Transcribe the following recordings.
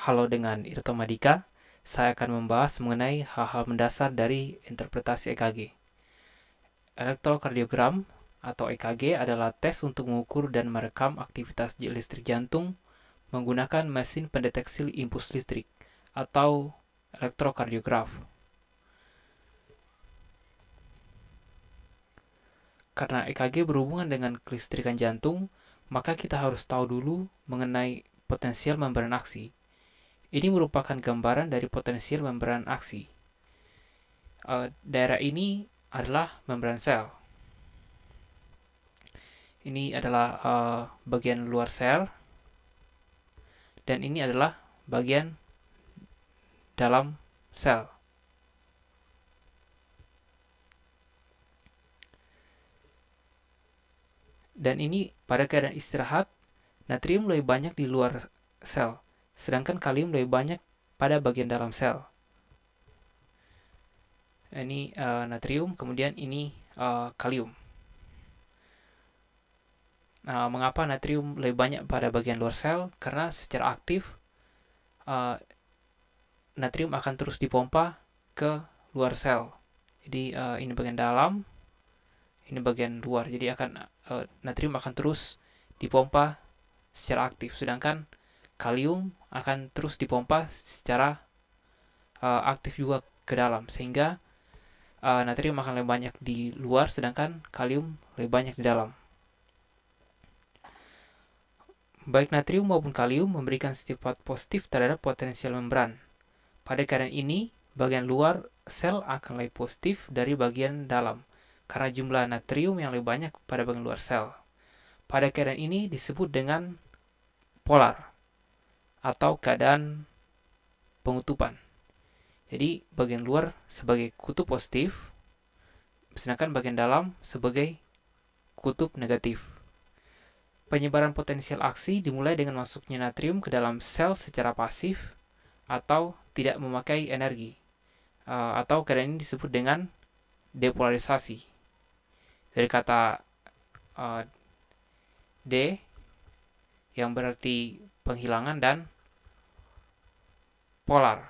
Halo, dengan Irto Madika, saya akan membahas mengenai hal-hal mendasar dari interpretasi EKG. Elektrokardiogram atau EKG adalah tes untuk mengukur dan merekam aktivitas listrik jantung menggunakan mesin pendeteksi impuls listrik atau elektrokardiograf. Karena EKG berhubungan dengan kelistrikan jantung, maka kita harus tahu dulu mengenai potensial membran aksi. Ini merupakan gambaran dari potensial membran aksi. Daerah ini adalah membran sel. Ini adalah bagian luar sel, dan ini adalah bagian dalam sel. Dan ini pada keadaan istirahat, natrium lebih banyak di luar sel, sedangkan kalium lebih banyak pada bagian dalam sel. Ini natrium, kemudian ini kalium. Mengapa natrium lebih banyak pada bagian luar sel? Karena secara aktif natrium akan terus dipompa ke luar sel. Jadi ini bagian dalam, ini bagian luar. Jadi natrium akan terus dipompa secara aktif, sedangkan kalium akan terus dipompa secara aktif juga ke dalam, sehingga natrium akan lebih banyak di luar, sedangkan kalium lebih banyak di dalam. Baik natrium maupun kalium memberikan sifat positif terhadap potensial membran. Pada keadaan ini, bagian luar sel akan lebih positif dari bagian dalam, karena jumlah natrium yang lebih banyak pada bagian luar sel. Pada keadaan ini disebut dengan polar atau keadaan pengutupan. Jadi bagian luar sebagai kutub positif, sedangkan bagian dalam sebagai kutub negatif. Penyebaran potensial aksi dimulai dengan masuknya natrium ke dalam sel secara pasif atau tidak memakai energi, atau keadaan ini disebut dengan depolarisasi. Dari kata D yang berarti penghilangan dan polar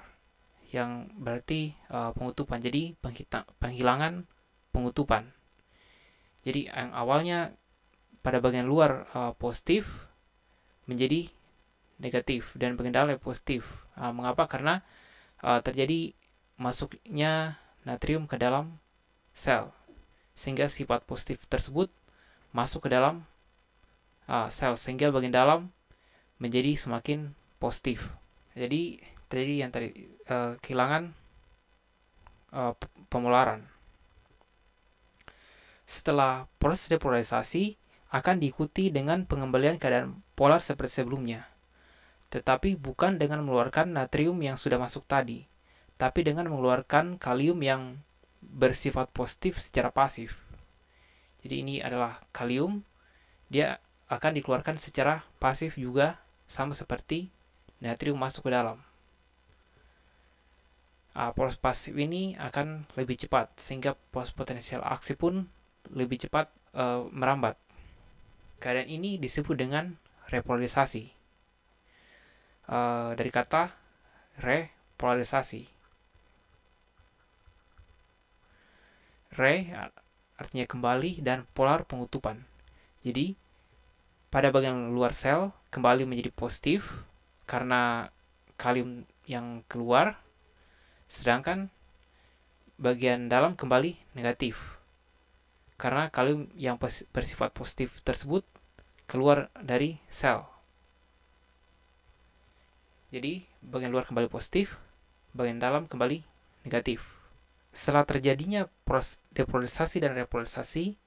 yang berarti pengutupan. Jadi penghilangan pengutupan. Jadi yang awalnya pada bagian luar positif menjadi negatif dan bagian dalam positif. Mengapa? Karena terjadi masuknya natrium ke dalam sel, sehingga sifat positif tersebut masuk ke dalam sel, sehingga bagian dalam menjadi semakin positif. Jadi terjadi yang tadi kehilangan pemolaran. Setelah proses depolarisasi akan diikuti dengan pengembalian keadaan polar seperti sebelumnya, tetapi bukan dengan mengeluarkan natrium yang sudah masuk tadi, tapi dengan mengeluarkan kalium yang bersifat positif secara pasif. Jadi ini adalah kalium, dia akan dikeluarkan secara pasif juga, sama seperti natrium masuk ke dalam. Proses pasif ini akan lebih cepat, sehingga proses potensial aksi pun lebih cepat merambat. Keadaan ini disebut dengan repolarisasi. Dari kata repolarisasi. Re artinya kembali dan polar pengutupan. Jadi pada bagian luar sel kembali menjadi positif karena kalium yang keluar, sedangkan bagian dalam kembali negatif karena kalium yang bersifat positif tersebut keluar dari sel. Jadi bagian luar kembali positif, bagian dalam kembali negatif. Setelah terjadinya proses depolarisasi dan repolarisasi,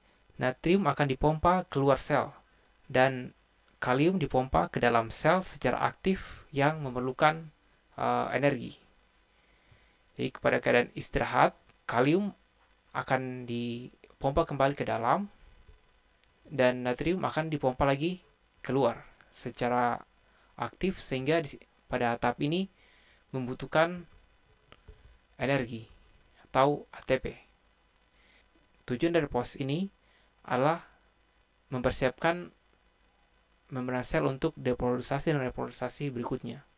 natrium akan dipompa keluar sel dan kalium dipompa ke dalam sel secara aktif yang memerlukan energi. Jadi pada keadaan istirahat, kalium akan dipompa kembali ke dalam dan natrium akan dipompa lagi keluar secara aktif, sehingga pada tahap ini membutuhkan energi atau ATP. Tujuan dari proses ini adalah mempersiapkan membran sel untuk depolarisasi dan repolarisasi berikutnya.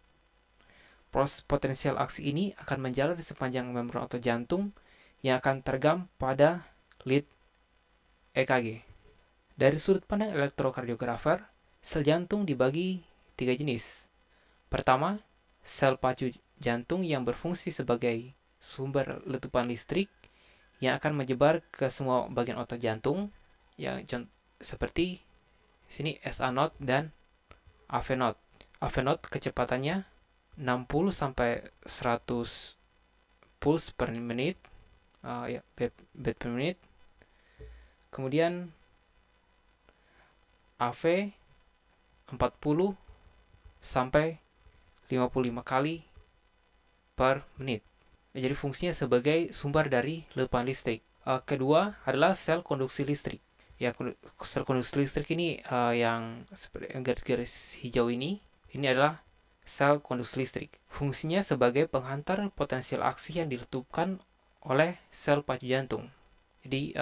Proses potensial aksi ini akan menjalar di sepanjang membran otot jantung yang akan terekam pada lead EKG. Dari sudut pandang elektrokardiografer, sel jantung dibagi 3 jenis. Pertama, sel pacu jantung yang berfungsi sebagai sumber letupan listrik yang akan menyebar ke semua bagian otot jantung, yang seperti sini SA node dan AV node. AV node kecepatannya 60 sampai 100 puls per menit, beat per menit. Kemudian AV 40 sampai 55 kali per menit. Jadi fungsinya sebagai sumber dari letupan listrik. Kedua adalah sel konduksi listrik. Ya, sel konduksi listrik ini yang seperti garis-garis hijau ini adalah sel konduksi listrik. Fungsinya sebagai penghantar potensial aksi yang diletupkan oleh sel pacu jantung. Jadi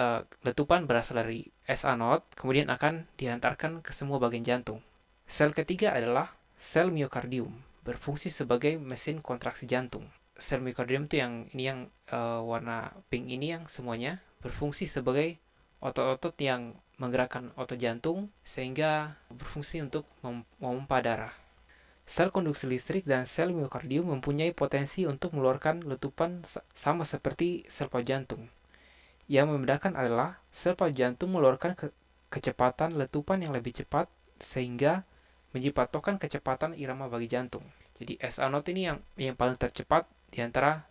letupan berasal dari SA node, kemudian akan dihantarkan ke semua bagian jantung. Sel ketiga adalah sel miokardium, berfungsi sebagai mesin kontraksi jantung. Sel miokardium itu yang warna pink ini yang semuanya berfungsi sebagai otot-otot yang menggerakkan otot jantung sehingga berfungsi untuk memompa darah. Sel konduksi listrik dan sel miokardium mempunyai potensi untuk mengeluarkan letupan sama seperti sel pacu jantung. Yang membedakan adalah sel pacu jantung mengeluarkan kecepatan letupan yang lebih cepat sehingga menjadi patokan kecepatan irama bagi jantung. Jadi SA node ini yang paling tercepat di antara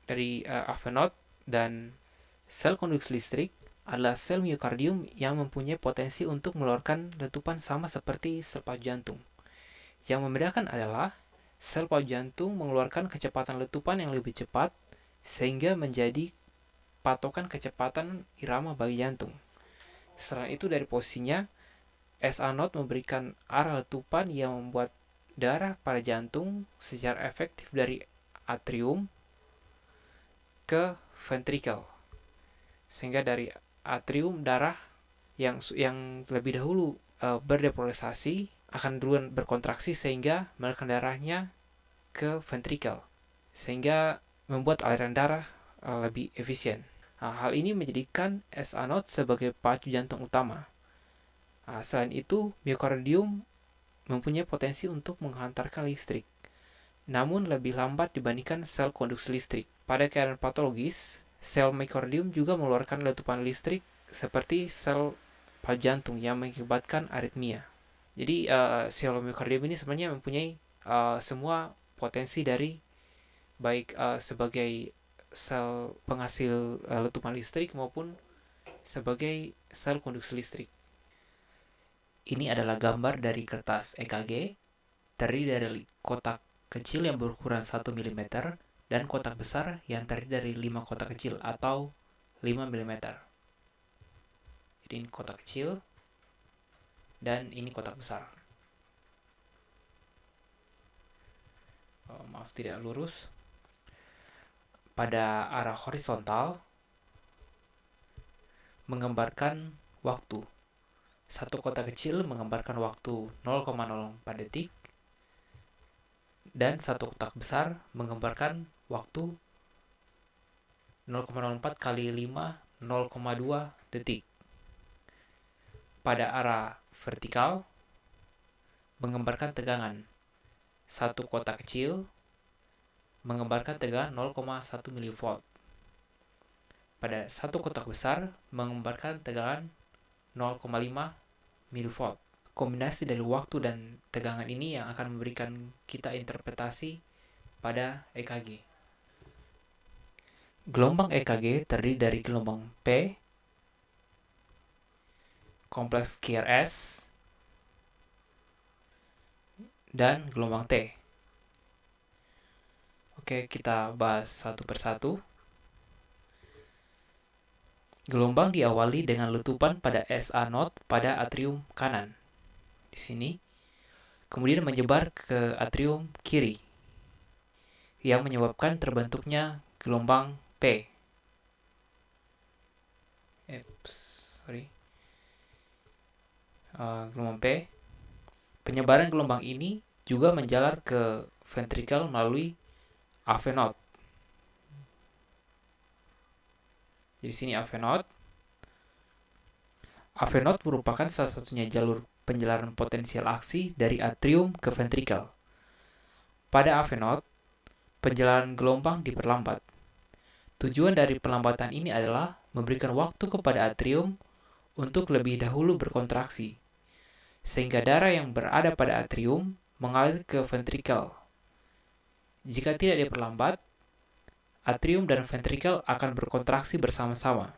dari AV node, dan sel konduksi listrik adalah sel miokardium yang mempunyai potensi untuk mengeluarkan letupan sama seperti sel pacu jantung. Yang membedakan adalah sel pacu jantung mengeluarkan kecepatan letupan yang lebih cepat sehingga menjadi patokan kecepatan irama bagi jantung. Selain itu, dari posisinya, SA node memberikan arah letupan yang membuat darah pada jantung secara efektif dari atrium ke ventrikel. Sehingga dari atrium darah yang lebih dahulu berdepolarisasi akan duluan berkontraksi sehingga mengalirkan darahnya ke ventrikel, sehingga membuat aliran darah lebih efisien. Hal ini menjadikan SA node sebagai pacu jantung utama. Selain itu, miokardium mempunyai potensi untuk menghantarkan listrik, namun lebih lambat dibandingkan sel konduksi listrik. Pada keadaan patologis, sel miokardium juga mengeluarkan letupan listrik seperti sel pacu jantung yang mengakibatkan aritmia. Jadi sel miokardium ini sebenarnya mempunyai semua potensi dari baik sebagai sel penghasil letupan listrik maupun sebagai sel konduksi listrik. Ini adalah gambar dari kertas EKG, terdiri dari kotak kecil yang berukuran 1 mm dan kotak besar yang terdiri dari 5 kotak kecil atau 5 mm. Jadi ini kotak kecil dan ini kotak besar. Maaf, tidak lurus. Pada arah horizontal menggambarkan waktu. Satu kotak kecil menggambarkan waktu 0,04 detik dan satu kotak besar menggambarkan waktu 0,04 kali 5 0,2 detik. Pada arah vertikal menggambarkan tegangan. Satu kotak kecil menggambarkan tegangan 0,1 mV. Pada satu kotak besar menggambarkan tegangan 0,5 mV. Kombinasi dari waktu dan tegangan ini yang akan memberikan kita interpretasi pada EKG. Gelombang EKG terdiri dari gelombang P, kompleks QRS, dan gelombang T. Oke, kita bahas satu persatu. Gelombang diawali dengan letupan pada SA node pada atrium kanan. Di sini. Kemudian menyebar ke atrium kiri yang menyebabkan terbentuknya gelombang P. Gelombang P. Penyebaran gelombang ini juga menjalar ke ventrikel melalui AV node. Jadi sini AV node. AV node merupakan salah satunya jalur penjelaran potensial aksi dari atrium ke ventrikel. Pada AV node, penjelaran gelombang diperlambat. Tujuan dari perlambatan ini adalah memberikan waktu kepada atrium untuk lebih dahulu berkontraksi, sehingga darah yang berada pada atrium mengalir ke ventrikel. Jika tidak diperlambat, atrium dan ventrikel akan berkontraksi bersama-sama,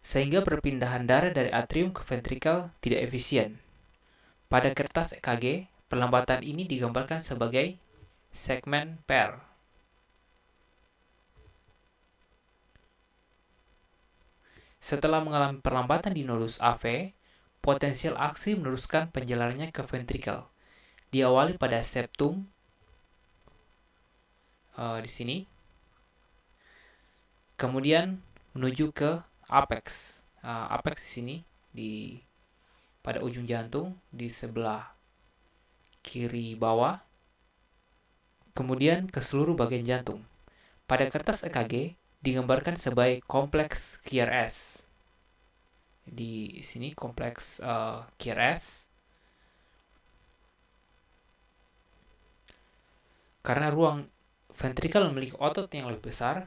sehingga perpindahan darah dari atrium ke ventrikel tidak efisien. Pada kertas EKG, perlambatan ini digambarkan sebagai segmen pair. Setelah mengalami perlambatan di nodus AV, potensial aksi meneruskan penjelarannya ke ventrikel. Diawali pada septum di sini, kemudian menuju ke apex. Apex di sini pada ujung jantung di sebelah kiri bawah, kemudian ke seluruh bagian jantung. Pada kertas EKG digambarkan sebagai kompleks QRS. Di sini kompleks QRS. Karena ruang ventrikel memiliki otot yang lebih besar,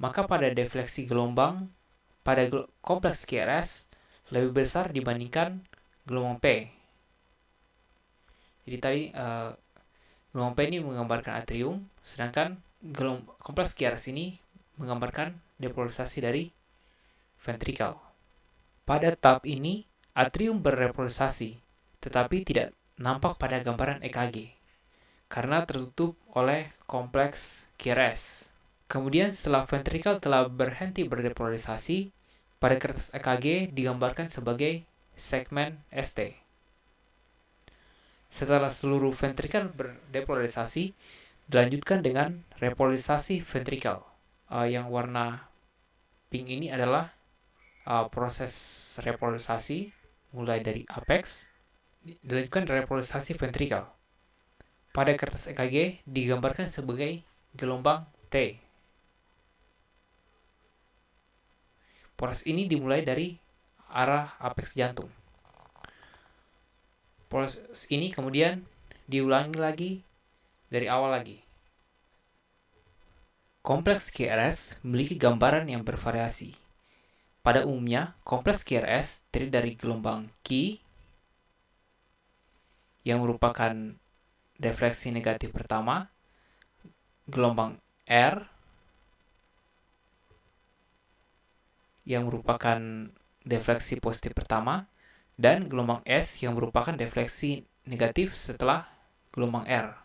maka pada defleksi gelombang pada kompleks QRS lebih besar dibandingkan gelombang P. Jadi tadi gelombang P ini menggambarkan atrium, sedangkan kompleks QRS ini menggambarkan depolarisasi dari ventrikel. Pada tahap ini, atrium berrepolarisasi, tetapi tidak nampak pada gambaran EKG, karena tertutup oleh kompleks QRS. Kemudian setelah ventrikel telah berhenti berdepolarisasi, pada kertas EKG digambarkan sebagai segmen ST. Setelah seluruh ventrikel berdepolarisasi, dilanjutkan dengan repolarisasi ventrikel. Yang warna pink ini adalah proses repolarisasi mulai dari apex, dilanjutkan repolarisasi ventrikel. Pada kertas EKG digambarkan sebagai gelombang T. Proses ini dimulai dari arah apex jantung. Proses ini kemudian diulangi lagi dari awal lagi. Kompleks QRS memiliki gambaran yang bervariasi. Pada umumnya, kompleks QRS terdiri dari gelombang Q yang merupakan defleksi negatif pertama, gelombang R yang merupakan defleksi positif pertama, dan gelombang S yang merupakan defleksi negatif setelah gelombang R.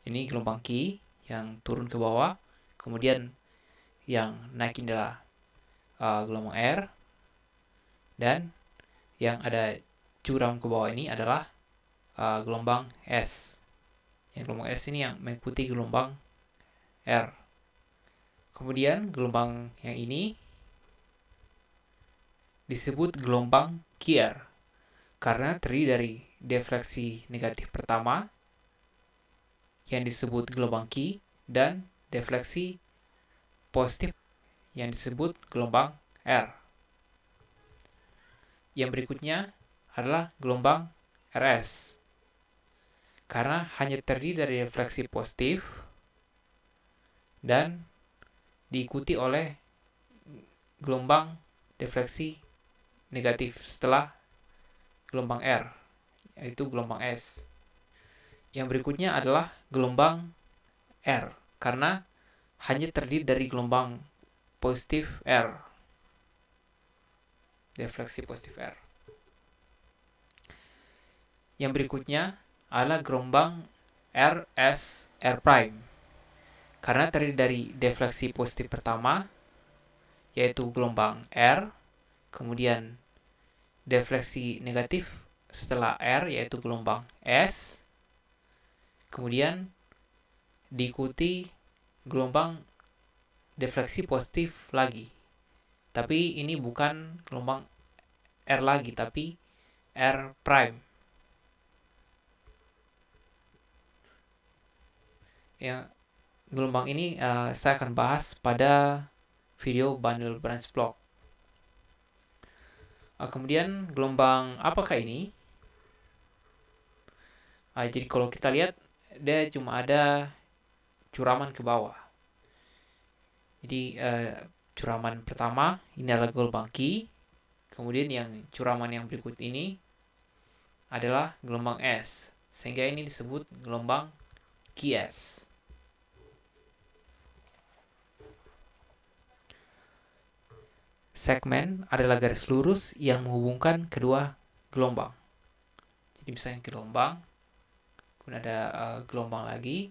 Ini gelombang Q yang turun ke bawah, kemudian yang naikin adalah gelombang R, dan yang ada curam ke bawah ini adalah gelombang S. Yang gelombang S ini yang mengikuti gelombang R. Kemudian gelombang yang ini disebut gelombang QR karena terdiri dari defleksi negatif pertama yang disebut gelombang Q dan defleksi positif yang disebut gelombang R. Yang berikutnya adalah gelombang RS karena hanya terdiri dari defleksi positif dan diikuti oleh gelombang defleksi negatif setelah gelombang R, yaitu gelombang S. Yang berikutnya adalah gelombang R karena hanya terdiri dari gelombang positif R, defleksi positif R. Yang berikutnya adalah gelombang RS R prime karena terdiri dari defleksi positif pertama yaitu gelombang R, kemudian defleksi negatif setelah R yaitu gelombang S, kemudian diikuti gelombang defleksi positif lagi. Tapi ini bukan gelombang R lagi, tapi R prime. Yang gelombang ini saya akan bahas pada video bundle branch block. Kemudian gelombang apakah ini? Jadi kalau kita lihat dia cuma ada curaman ke bawah. Jadi curaman pertama ini adalah gelombang Q. Kemudian yang curaman yang berikut ini adalah gelombang S, sehingga ini disebut gelombang QS. Segmen adalah garis lurus yang menghubungkan kedua gelombang. Jadi misalnya gelombang, kemudian ada gelombang lagi.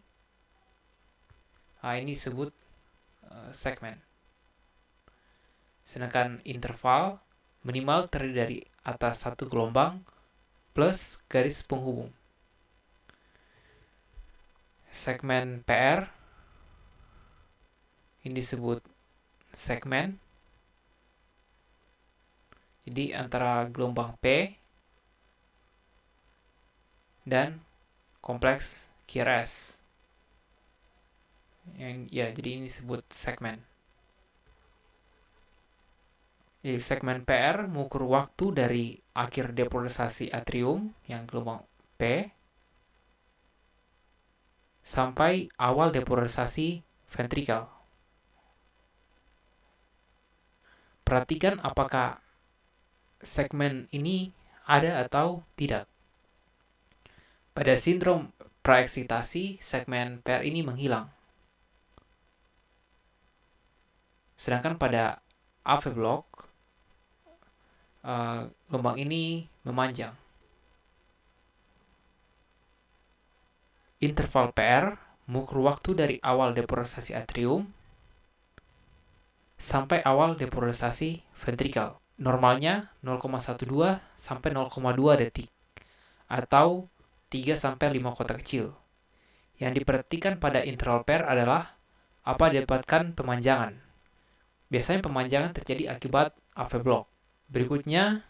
Ini disebut segmen. Sedangkan interval minimal terdiri dari atas satu gelombang plus garis penghubung. Segmen PR ini disebut segmen. Jadi antara gelombang P dan kompleks QRS. Jadi ini disebut segmen. Jadi segmen PR mengukur waktu dari akhir depolarisasi atrium yang gelombang P sampai awal depolarisasi ventrikal. Perhatikan apakah segmen ini ada atau tidak. Pada sindrom praeksitasi, segmen PR ini menghilang. Sedangkan pada AV block, gelombang ini memanjang. Interval PR mengukur waktu dari awal depolarisasi atrium sampai awal depolarisasi ventrikal. Normalnya 0,12 sampai 0,2 detik atau 3 sampai 5 kotak kecil. Yang diperhatikan pada interval PR adalah apa didapatkan pemanjangan. Biasanya pemanjangan terjadi akibat AV block. Berikutnya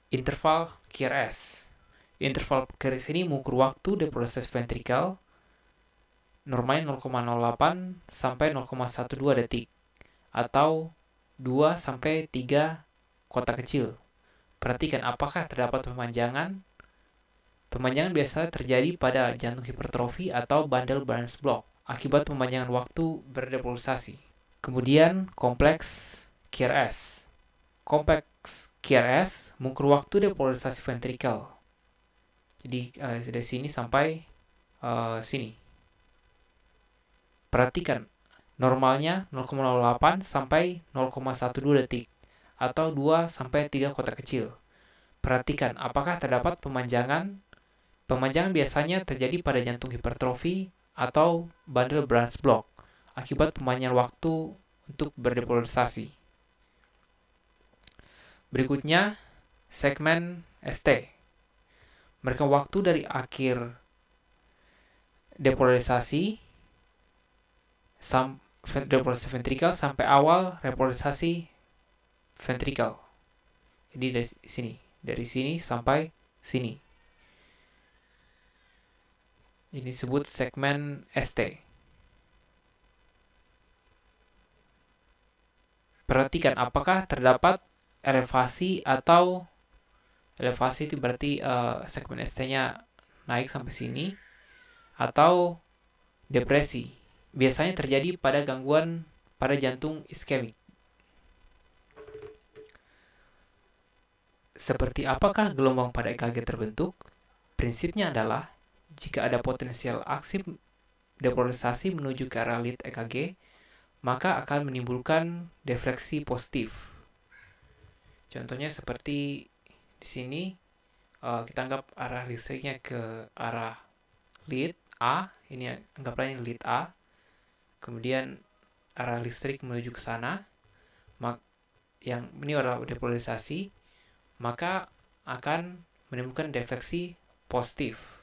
interval QRS. Interval QRS ini mengukur waktu depolarisasi ventrikal normalnya 0,08 sampai 0,12 detik atau 2 sampai 3 kotak kecil. Perhatikan apakah terdapat pemanjangan. Pemanjangan biasa terjadi pada jantung hipertrofi atau bundle branch block akibat pemanjangan waktu berdepolarisasi. Kemudian kompleks QRS. Kompleks QRS mengukur waktu depolarisasi ventrikal. Jadi dari sini sampai sini. Perhatikan normalnya 0,08 sampai 0,12 detik atau 2 sampai 3 kotak kecil. Perhatikan apakah terdapat pemanjangan. Pemanjangan biasanya terjadi pada jantung hipertrofi atau bundle branch block akibat pemanjangan waktu untuk berdepolarisasi. Berikutnya, segmen ST. Mereka waktu dari akhir depolarisasi ventrikal sampai awal repolarisasi ventrikal. Jadi dari sini sampai sini. Ini disebut segmen ST. Perhatikan apakah terdapat elevasi atau elevasi itu berarti segmen ST-nya naik sampai sini atau depresi. Biasanya terjadi pada gangguan pada jantung iskemik. Seperti apakah gelombang pada EKG terbentuk? Prinsipnya adalah jika ada potensial aksi depolarisasi menuju ke arah lead EKG, maka akan menimbulkan defleksi positif. Contohnya seperti di sini, kita anggap arah listriknya ke arah lead A, ini anggaplah ini lead A. Kemudian arah listrik menuju ke sana, yang ini adalah depolarisasi, maka akan menimbulkan defleksi positif.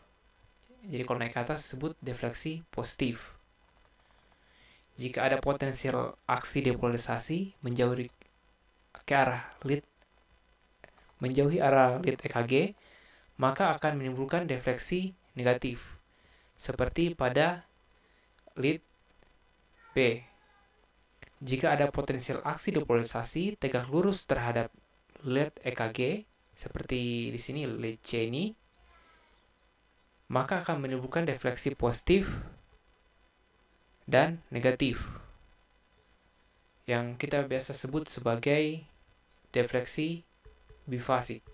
Jadi kalau naik ke atas disebut defleksi positif. Jika ada potensial aksi depolarisasi menjauhi arah lead EKG, maka akan menimbulkan defleksi negatif. seperti pada lead B. Jika ada potensial aksi depolarisasi tegak lurus terhadap lead EKG, seperti di sini lead C ini, maka akan menimbulkan defleksi positif dan negatif, yang kita biasa sebut sebagai defleksi bifasik.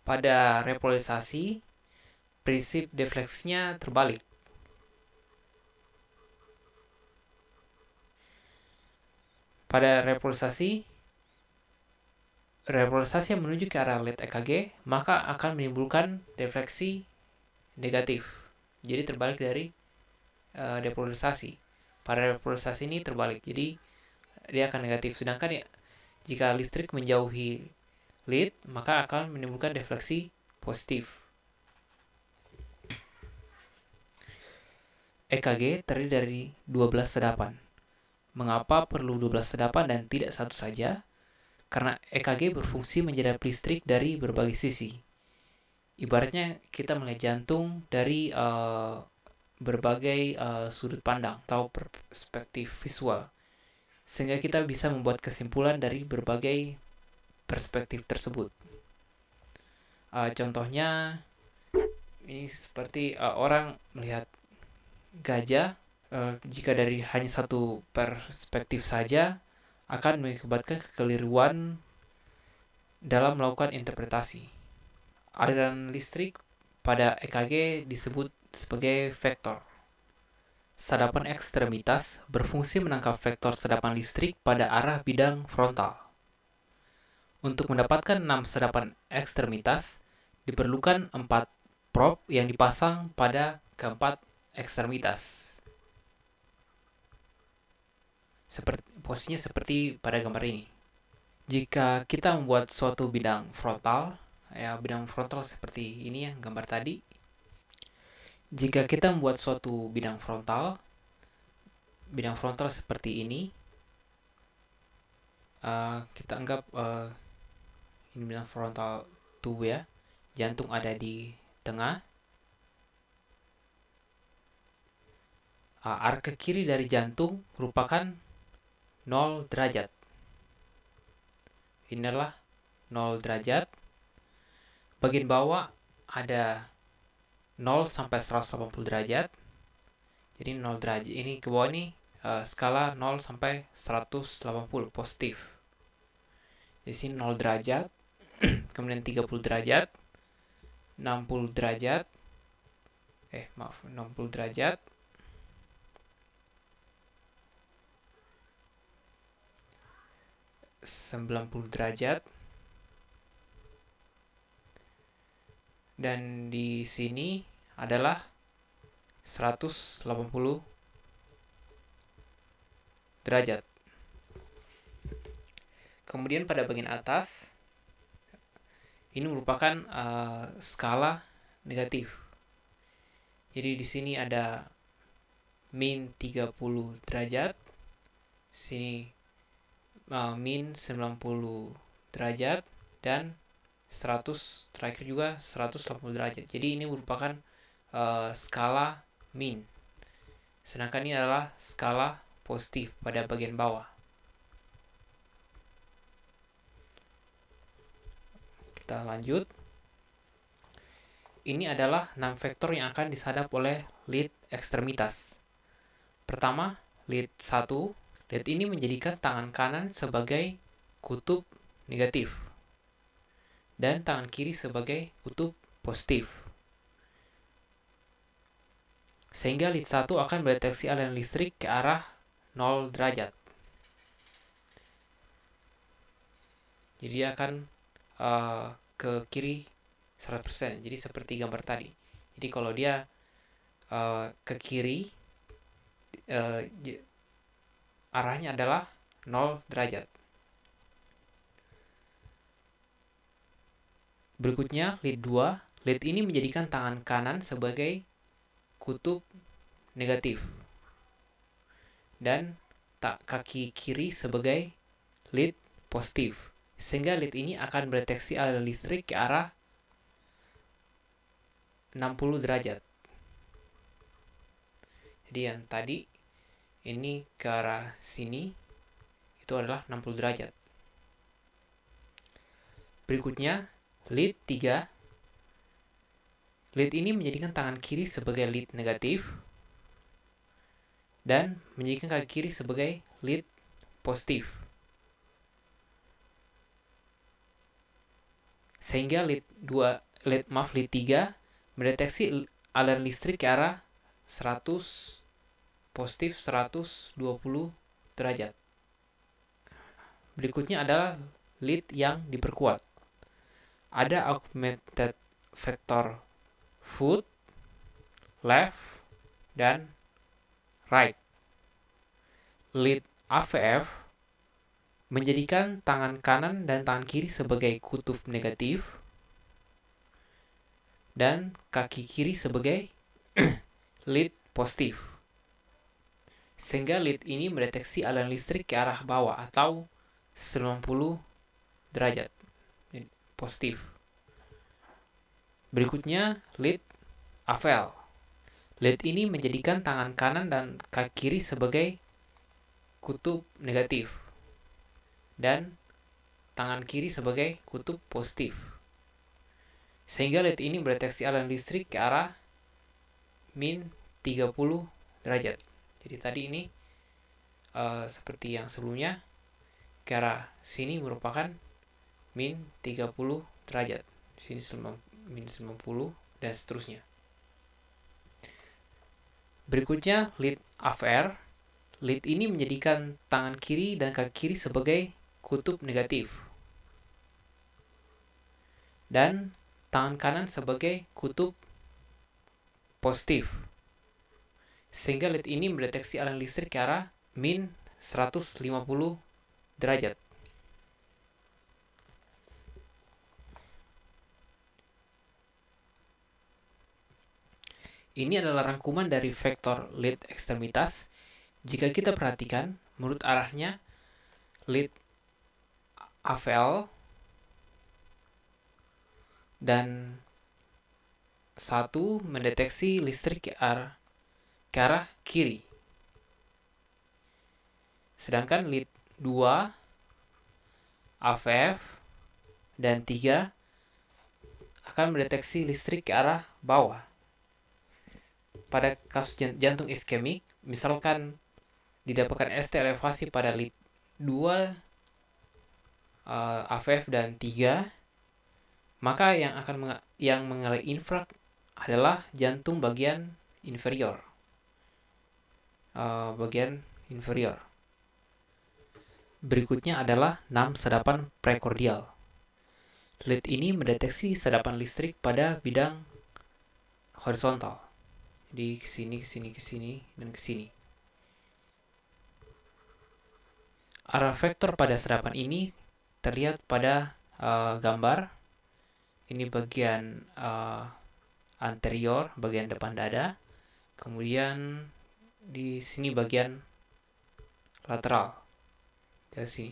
Pada repolarisasi, prinsip defleksinya terbalik. Pada repolarisasi yang menuju ke arah lead EKG, maka akan menimbulkan defleksi negatif. Jadi terbalik dari depolarisasi. Pada repolarisasi ini terbalik, jadi dia akan negatif. Sedangkan jika listrik menjauhi lead, maka akan menimbulkan defleksi positif. EKG terdiri dari 12 sedapan. Mengapa perlu 12 sedapan dan tidak satu saja? Karena EKG berfungsi menjadap listrik dari berbagai sisi. Ibaratnya kita melihat jantung dari berbagai sudut pandang atau perspektif visual, sehingga kita bisa membuat kesimpulan dari berbagai perspektif tersebut. Contohnya ini seperti orang melihat gajah, jika dari hanya satu perspektif saja akan mengakibatkan kekeliruan dalam melakukan interpretasi. Aliran listrik pada EKG disebut sebagai vektor. Sadapan ekstremitas berfungsi menangkap vektor sadapan listrik pada arah bidang frontal. Untuk mendapatkan 6 sedapan ekstremitas, diperlukan 4 probe yang dipasang pada keempat ekstremitas. Posisinya seperti pada gambar ini. Jika kita membuat suatu bidang frontal, bidang frontal seperti ini ya, gambar tadi. Jika kita membuat suatu bidang frontal seperti ini, kita anggap ini bidang frontal tubuh ya, jantung ada di tengah. Arah ke kiri dari jantung merupakan 0 derajat. Inilah 0 derajat. Bagian bawah ada 0 sampai 180 derajat. Jadi 0 derajat. Ini ke bawah ini skala 0 sampai 180 positif. Di sini 0 derajat, kemudian 30 derajat, 60 derajat. 60 derajat. 90 derajat, dan di sini adalah 180 derajat. Kemudian pada bagian atas ini merupakan skala negatif. Jadi di sini ada min 30 derajat, sini min 90 derajat, dan 100 terakhir juga 180 derajat. Jadi ini merupakan skala min. Sedangkan ini adalah skala positif pada bagian bawah. Kita lanjut. Ini adalah 6 vektor yang akan disadap oleh lead ekstremitas. Pertama, lead 1. Lead ini menjadikan tangan kanan sebagai kutub negatif dan tangan kiri sebagai kutub positif. Sehingga lead 1 akan mendeteksi aliran listrik ke arah 0 derajat. Jadi dia akan ke kiri 100%. Jadi seperti gambar tadi. Jadi kalau dia ke kiri, arahnya adalah 0 derajat. Berikutnya lead 2. Lead ini menjadikan tangan kanan sebagai kutub negatif dan kaki kiri sebagai lead positif. Sehingga lead ini akan mendeteksi aliran listrik ke arah 60 derajat. Jadi yang tadi ini ke arah sini itu adalah 60 derajat. Berikutnya, lead 3. Lead ini menjadikan tangan kiri sebagai lead negatif dan menjadikan kaki kiri sebagai lead positif. Sehingga lead 3 mendeteksi aliran listrik ke arah 100 positif 120 derajat. Berikutnya adalah lead yang diperkuat. Ada augmented vector foot, left, dan right. Lead AVF menjadikan tangan kanan dan tangan kiri sebagai kutub negatif dan kaki kiri sebagai lead positif. Sehingga lead ini mendeteksi aliran listrik ke arah bawah atau 90 derajat positif. Berikutnya lead AVL. Lead ini menjadikan tangan kanan dan kaki kiri sebagai kutub negatif dan tangan kiri sebagai kutub positif. Sehingga lead ini mendeteksi aliran listrik ke arah min 30 derajat. Jadi tadi ini seperti yang sebelumnya, ke arah sini merupakan min 30 derajat. Sini min 90 dan seterusnya. Berikutnya lead AVR. Lead ini menjadikan tangan kiri dan kaki kiri sebagai kutub negatif dan tangan kanan sebagai kutub positif. Sehingga lead ini mendeteksi aliran listrik ke arah min 150 derajat. Ini adalah rangkuman dari vektor lead ekstremitas. Jika kita perhatikan, menurut arahnya, lead AVL dan 1 mendeteksi listrik ke arah kiri. Sedangkan lead 2, AVF, dan 3 akan mendeteksi listrik ke arah bawah. Pada kasus jantung iskemik, misalkan didapatkan ST elevasi pada lead 2, AVF, dan 3, maka yang mengalami infrak adalah jantung bagian inferior. Berikutnya adalah 6 sedapan prekordial. Lead ini mendeteksi sedapan listrik pada bidang horizontal. Jadi kesini, dan kesini. Arah vektor pada sedapan ini terlihat pada gambar. Ini bagian anterior, bagian depan dada. Kemudian di sini bagian lateral. Dari sini.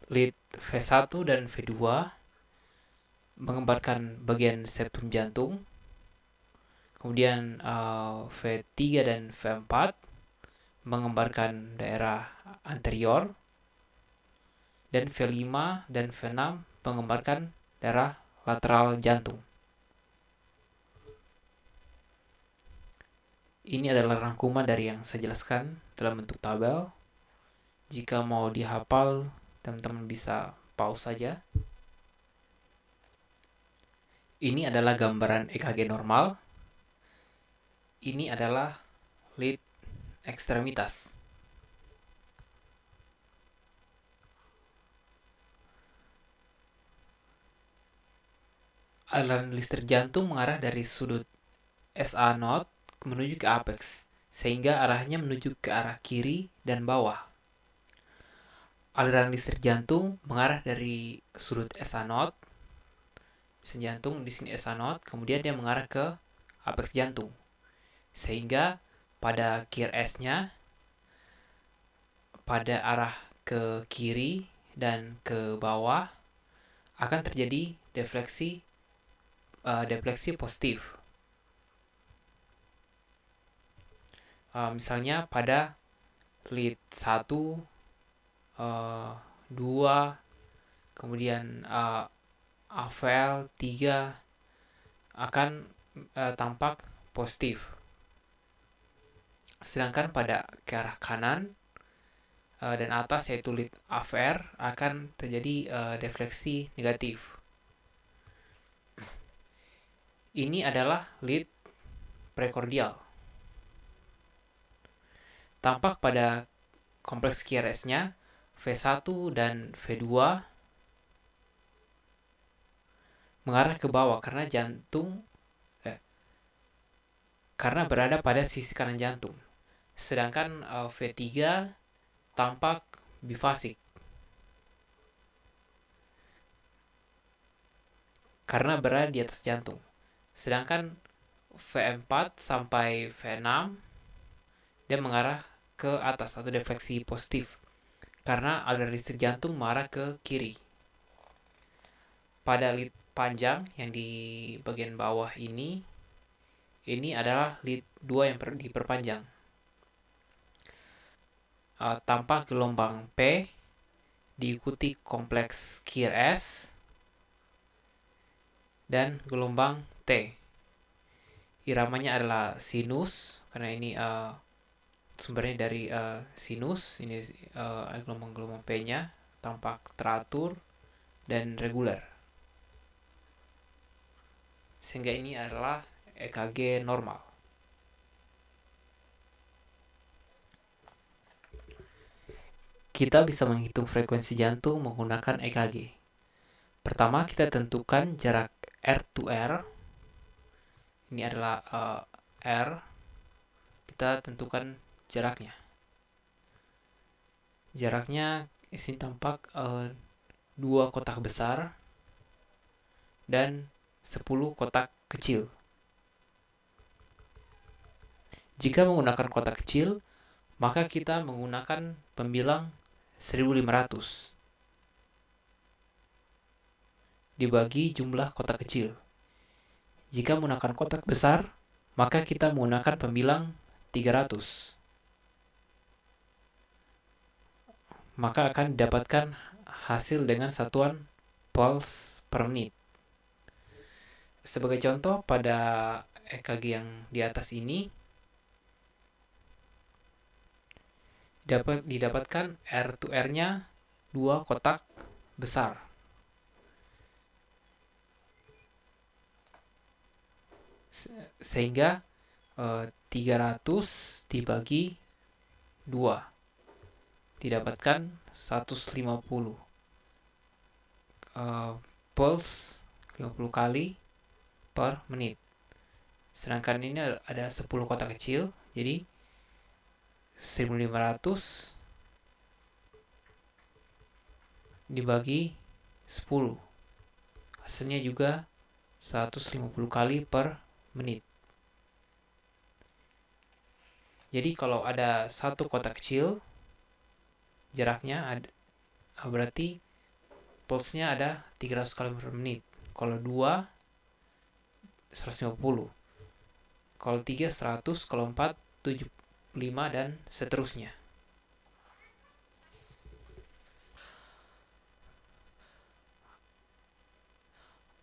Lead V1 dan V2 menggambarkan bagian septum jantung. Kemudian V3 dan V4 menggambarkan daerah anterior. Dan V5 dan V6 menggambarkan daerah lateral jantung. Ini adalah rangkuman dari yang saya jelaskan dalam bentuk tabel. Jika mau dihafal, teman-teman bisa pause saja. Ini adalah gambaran EKG normal. Ini adalah lead ekstremitas. Aliran listrik jantung mengarah dari sudut SA0 menuju ke apex, sehingga arahnya menuju ke arah kiri dan bawah. Aliran listrik jantung mengarah dari sudut SA0, mesin jantung di sini SA0, kemudian dia mengarah ke apex jantung. Sehingga pada QRS-nya pada arah ke kiri dan ke bawah akan terjadi defleksi defleksi positif. Misalnya pada lead 1, 2, kemudian AVL 3 akan tampak positif. Sedangkan pada ke arah kanan dan atas yaitu lead AVR akan terjadi defleksi negatif. Ini adalah lead prekordial. Tampak pada kompleks QRS-nya V1 dan V2 mengarah ke bawah karena karena berada pada sisi kanan jantung. Sedangkan V3 tampak bifasik karena berada di atas jantung. Sedangkan V4 sampai V6 dia mengarah ke atas atau defleksi positif karena aliran listrik jantung mengarah ke kiri. Pada lead panjang yang di bagian bawah ini adalah lead 2 yang diperpanjang. Tampak gelombang P diikuti kompleks QRS dan gelombang T. Iramanya adalah sinus karena ini sumbernya dari sinus. Ini gelombang-gelombang P-nya tampak teratur dan reguler. Sehingga ini adalah EKG normal. Kita bisa menghitung frekuensi jantung menggunakan EKG. Pertama, kita tentukan jarak R to R. Ini adalah R. Kita tentukan jaraknya. Jaraknya sini tampak 2 kotak besar dan 10 kotak kecil. Jika menggunakan kotak kecil, maka kita menggunakan pembilang 1500 dibagi jumlah kotak kecil. Jika menggunakan kotak besar, maka kita menggunakan pembilang 300. Maka akan didapatkan hasil dengan satuan pulse per menit. Sebagai contoh, pada EKG yang di atas ini didapatkan R to R-nya 2 kotak besar. Sehingga 300 dibagi 2 didapatkan 150 pulse 50 kali per menit. Sedangkan ini ada 10 kotak kecil, jadi 1500 dibagi 10. Hasilnya juga 150 kali per menit. Jadi kalau ada satu kotak kecil, jaraknya berarti pulse-nya ada 300 kali per menit. Kalau 2, 150. Kalau 3, 100. Kalau 4, 75 dan seterusnya.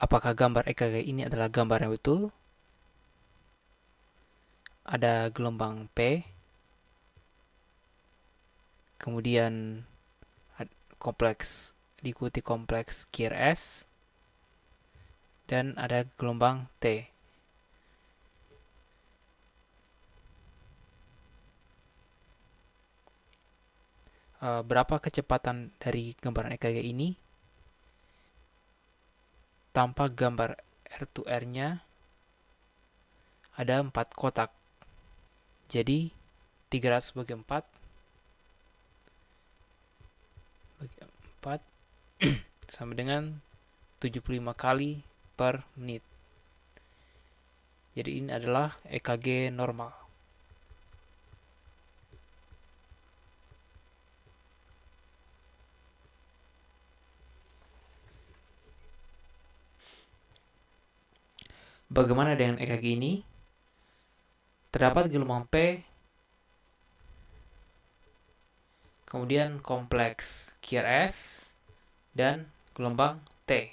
Apakah gambar EKG ini adalah gambar yang betul? Ada gelombang P, kemudian kompleks diikuti kompleks QRS, dan ada gelombang T. Berapa kecepatan dari gambaran EKG ini? Tanpa gambar R to R-nya ada 4 kotak. Jadi 300 bagi 4 sama dengan 75 kali per menit. Jadi ini adalah EKG normal. Bagaimana dengan EKG ini? Terdapat gelombang P, kemudian kompleks QRS, dan gelombang T.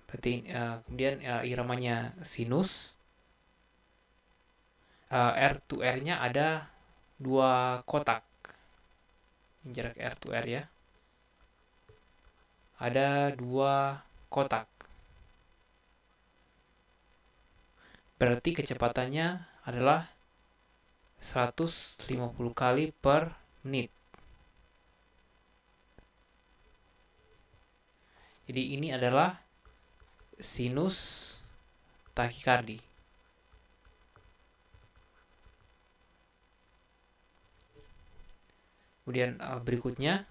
Berarti kemudian iramanya sinus. R to R-nya ada 2 kotak. Jarak R to R ya. Ada 2 kotak. Berarti kecepatannya adalah 150 kali per menit. Jadi ini adalah sinus takikardi. Kemudian berikutnya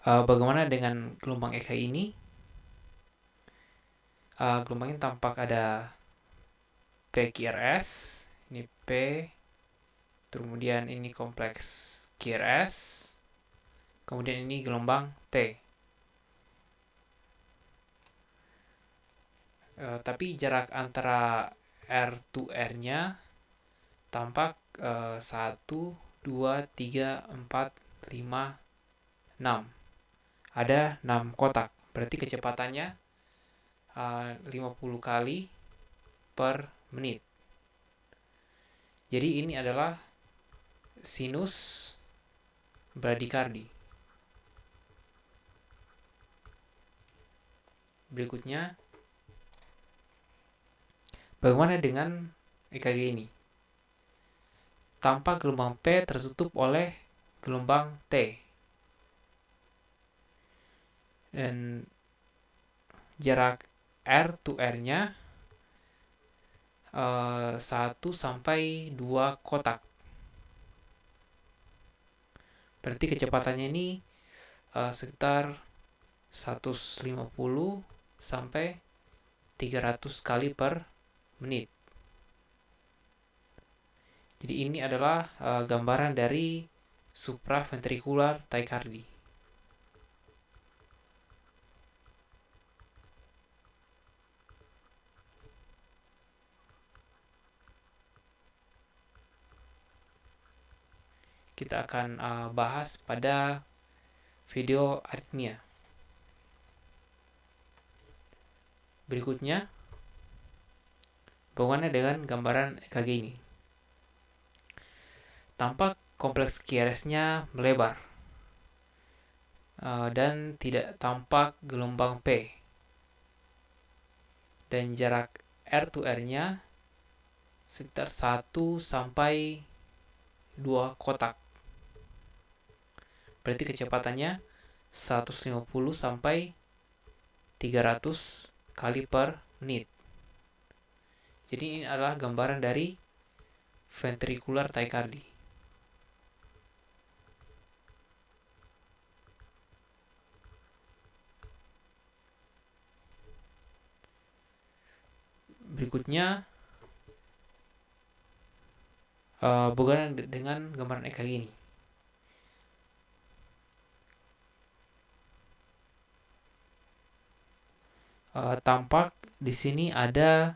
bagaimana dengan gelombang EKG ini? Gelombangnya tampak ada PQRS, ini P, kemudian ini kompleks QRS, kemudian ini gelombang T. Tapi jarak antara R to R-nya tampak 1, 2, 3, 4, 5, 6. Ada 6 kotak. Berarti kecepatannya 50 kali per menit. Jadi ini adalah sinus bradikardi. Berikutnya, bagaimana dengan EKG ini? Tampak gelombang P tertutup oleh gelombang T. Dan jarak R to R-nya 1 sampai 2 kotak. Berarti kecepatannya ini sekitar 150 sampai 300 kali per menit. Jadi ini adalah gambaran dari supraventricular tachycardy. Kita akan bahas pada video aritmia. Berikutnya, bagaimana dengan gambaran EKG ini? Tampak kompleks QRS-nya melebar dan tidak tampak gelombang P. Dan jarak R to R-nya sekitar 1 sampai 2 kotak. Berarti kecepatannya 150 sampai 300 kali per menit. Jadi ini adalah gambaran dari ventricular tachycardy. Berikutnya, bagaimana dengan gambaran EKG ini? Tampak di sini ada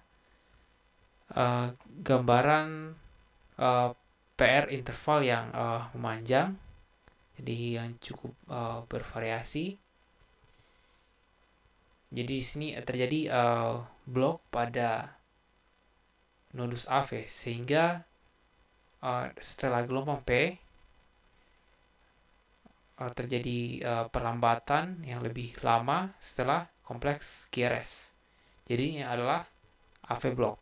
gambaran PR interval yang memanjang, jadi yang cukup bervariasi. Jadi di sini terjadi blok pada nodus AV, sehingga setelah gelombang P terjadi perlambatan yang lebih lama setelah kompleks QRS. Jadi ini adalah AV block.